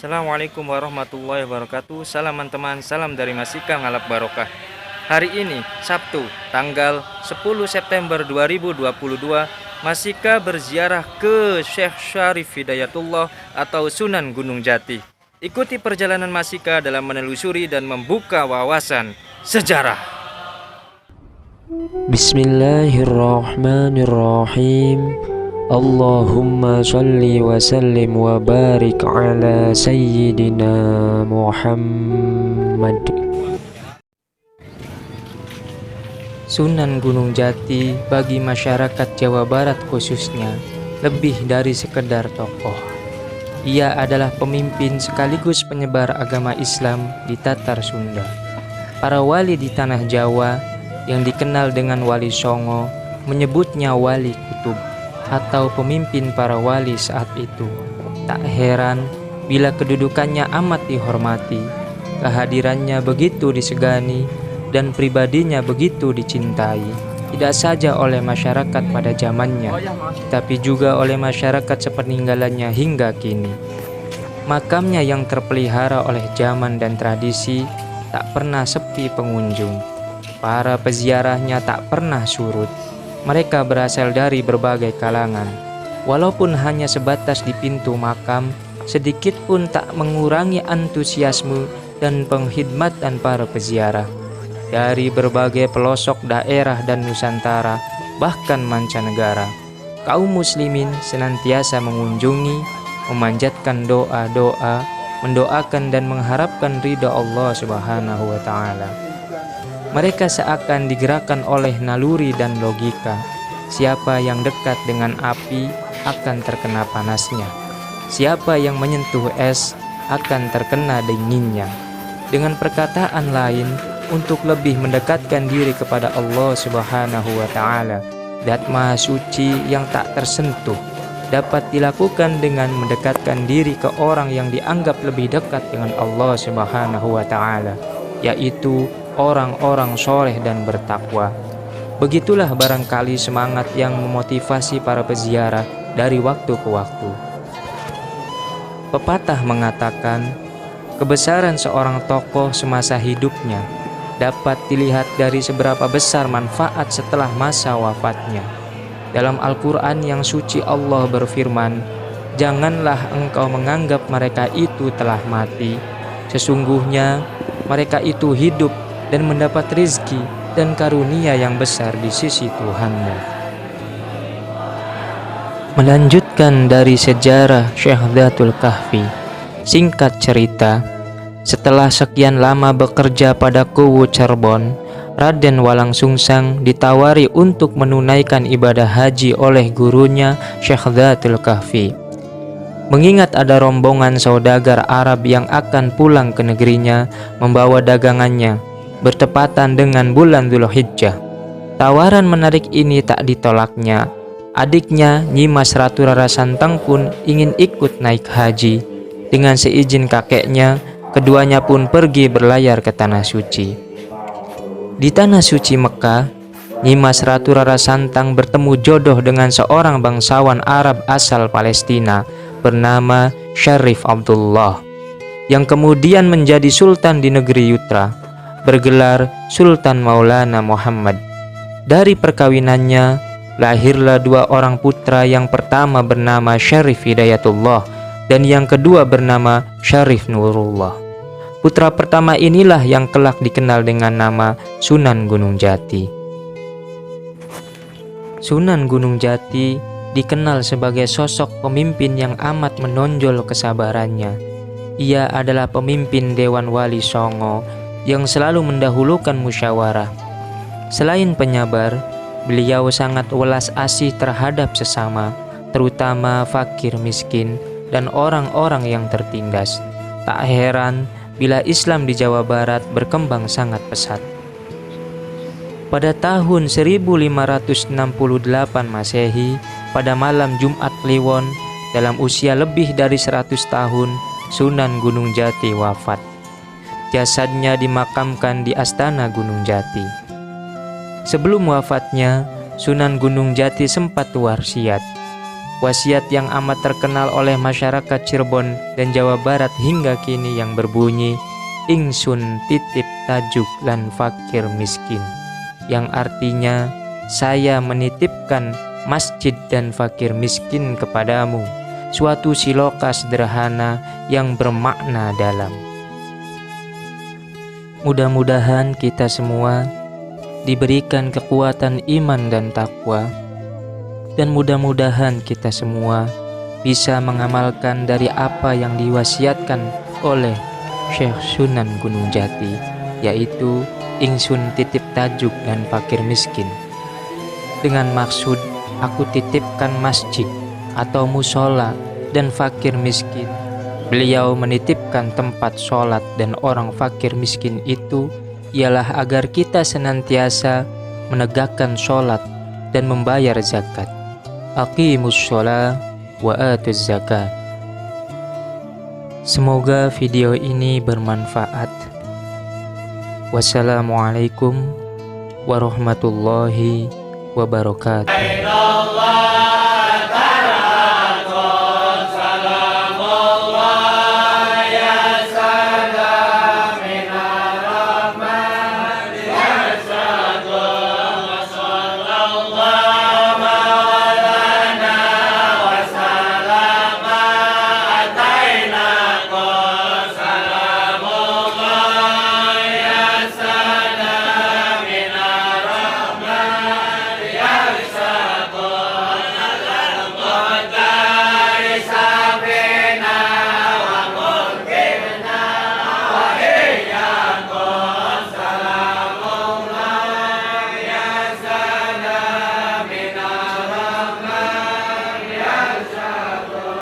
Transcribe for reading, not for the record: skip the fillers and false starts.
Assalamualaikum warahmatullahi wabarakatuh. Salam teman, salam dari Masika Ngalap Barokah. Hari ini Sabtu tanggal 10 September 2022, Masika berziarah ke Syekh Syarif Hidayatullah atau Sunan Gunung Jati. Ikuti perjalanan Masika dalam menelusuri dan membuka wawasan sejarah. Bismillahirrahmanirrahim. Allahumma salli wa sallim wa barik ala sayyidina Muhammad. Sunan Gunung Jati bagi masyarakat Jawa Barat khususnya lebih dari sekedar tokoh. Ia adalah pemimpin sekaligus penyebar agama Islam di Tatar Sunda. Para wali di tanah Jawa yang dikenal dengan Wali Songo menyebutnya Wali Kutub atau pemimpin para wali saat itu. Tak heran bila kedudukannya amat dihormati, kehadirannya begitu disegani, dan pribadinya begitu dicintai, tidak saja oleh masyarakat pada zamannya, tapi juga oleh masyarakat sepeninggalannya hingga kini. Makamnya yang terpelihara oleh zaman dan tradisi tak pernah sepi pengunjung. Para peziarahnya tak pernah surut. Mereka berasal dari berbagai kalangan. Walaupun hanya sebatas di pintu makam, sedikit pun tak mengurangi antusiasme dan penghidmatan para peziarah. Dari berbagai pelosok daerah dan Nusantara, bahkan mancanegara, kaum muslimin senantiasa mengunjungi, memanjatkan doa-doa, mendoakan dan mengharapkan ridha Allah Subhanahu wa Ta'ala. Mereka seakan digerakkan oleh naluri dan logika. Siapa yang dekat dengan api akan terkena panasnya. Siapa yang menyentuh es akan terkena dinginnya. Dengan perkataan lain, untuk lebih mendekatkan diri kepada Allah Subhanahu wa Ta'ala, Zat Maha Suci yang tak tersentuh, dapat dilakukan dengan mendekatkan diri ke orang yang dianggap lebih dekat dengan Allah Subhanahu wa Ta'ala, yaitu orang-orang soleh dan bertakwa. Begitulah barangkali semangat yang memotivasi para peziarah dari waktu ke waktu. Pepatah mengatakan, kebesaran seorang tokoh semasa hidupnya dapat dilihat dari seberapa besar manfaat setelah masa wafatnya. Dalam Al-Quran yang suci Allah berfirman, "Janganlah engkau menganggap mereka itu telah mati. Sesungguhnya mereka itu hidup dan mendapat rizki dan karunia yang besar di sisi Tuhanmu." Melanjutkan dari sejarah Syekh Dhatul Kahfi. Singkat cerita, setelah sekian lama bekerja pada Kuwu Cirebon, Raden Walang Sungsang ditawari untuk menunaikan ibadah haji oleh gurunya Syekh Dhatul Kahfi. Mengingat ada rombongan saudagar Arab yang akan pulang ke negerinya membawa dagangannya, bertepatan dengan bulan Dzulhijjah. Tawaran menarik ini tak ditolaknya. Adiknya Nyimas Ratu Rara Santang pun ingin ikut naik haji. Dengan seizin kakeknya, keduanya pun pergi berlayar ke Tanah Suci. Di Tanah Suci Mekah, Nyimas Ratu Rara Santang bertemu jodoh dengan seorang bangsawan Arab asal Palestina bernama Syarif Abdullah, yang kemudian menjadi sultan di negeri Yutra, bergelar Sultan Maulana Muhammad. Dari perkawinannya lahirlah dua orang putra, yang pertama bernama Syarif Hidayatullah dan yang kedua bernama Syarif Nurullah. Putra pertama inilah yang kelak dikenal dengan nama Sunan Gunung Jati. Sunan Gunung Jati dikenal sebagai sosok pemimpin yang amat menonjol kesabarannya. Ia adalah pemimpin Dewan Wali Songo yang selalu mendahulukan musyawarah. Selain penyabar, beliau sangat welas asih terhadap sesama, terutama fakir miskin dan orang-orang yang tertindas. Tak heran bila Islam di Jawa Barat berkembang sangat pesat. Pada tahun 1568 Masehi, pada malam Jumat Kliwon, dalam usia lebih dari 100 tahun, Sunan Gunung Jati wafat. Jasadnya dimakamkan di Astana Gunung Jati. Sebelum wafatnya, Sunan Gunung Jati sempat wasiat, Wasiat yang amat terkenal oleh masyarakat Cirebon dan Jawa Barat hingga kini yang berbunyi, ingsun titip tajuk lan fakir miskin, yang artinya saya menitipkan masjid dan fakir miskin kepadamu, suatu siloka sederhana yang bermakna dalam. Mudah-mudahan kita semua diberikan kekuatan iman dan takwa, dan mudah-mudahan kita semua bisa mengamalkan dari apa yang diwasiatkan oleh Syekh Sunan Gunung Jati, yaitu ingsun titip tajuk dan fakir miskin. Dengan maksud aku titipkan masjid atau musola dan fakir miskin, beliau menitipkan tempat sholat dan orang fakir miskin itu ialah agar kita senantiasa menegakkan sholat dan membayar zakat. Aqimus sholat wa atuz zakat. Semoga video ini bermanfaat. Wassalamualaikum warahmatullahi wabarakatuh.